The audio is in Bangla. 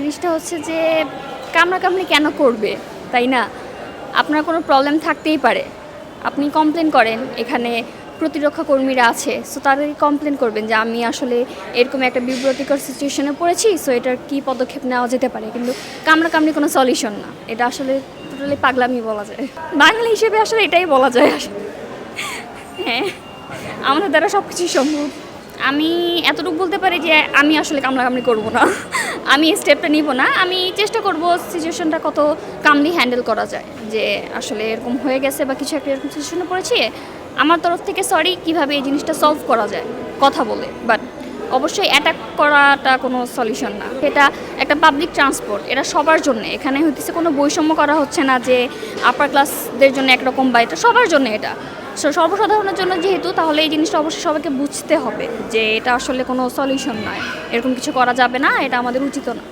জিনিসটা হচ্ছে যে কামড়াকামড়ি কেন করবে, তাই না? আপনার কোনো প্রবলেম থাকতেই পারে। আপনি কমপ্লেন করেন, এখানে প্রতিরক্ষা কর্মীরা আছে, সো তাদেরকে কমপ্লেন করবেন যে আমি আসলে এরকম একটা বিব্রতিকর সিচুয়েশনে পড়েছি, সো এটার কী পদক্ষেপ নেওয়া যেতে পারে। কিন্তু কামড়াকামড়ি কোনো সলিউশন না, এটা আসলে টোটালি পাগলামি বলা যায়। বাঙালি হিসেবে আসলে এটাই বলা যায় আসলে। হ্যাঁ, আমাদের দ্বারা সব কিছুই সম্ভব। আমি এতটুকু বলতে পারি যে আমি আসলে কামড়াকামড়ি করব না, আমি এই স্টেপটা নিব না। আমি চেষ্টা করব সিচুয়েশনটা কত কামলি হ্যান্ডেল করা যায়, যে আসলে এরকম হয়ে গেছে বা কিছু একটা এরকম সিচুয়েশনে পড়েছি, আমার তরফ থেকে সরি, কিভাবে এই জিনিসটা সলভ করা যায় কথা বলে। বাট অবশ্যই অ্যাটাক করাটা কোনো সলিউশন না। এটা একটা পাবলিক ট্রান্সপোর্ট, এটা সবার জন্য। এখানে হইতেছে কোনো বৈষম্য করা হচ্ছে না যে আপার ক্লাসদের জন্য একরকম বা এটা সবার জন্য। এটা সর্বসাধারণের জন্য যেহেতু, তাহলে এই জিনিসটা অবশ্যই সবাইকে বুঝতে হবে যে এটা আসলে কোনো সলিউশন নয়, এরকম কিছু করা যাবে না, এটা আমাদের উচিত না।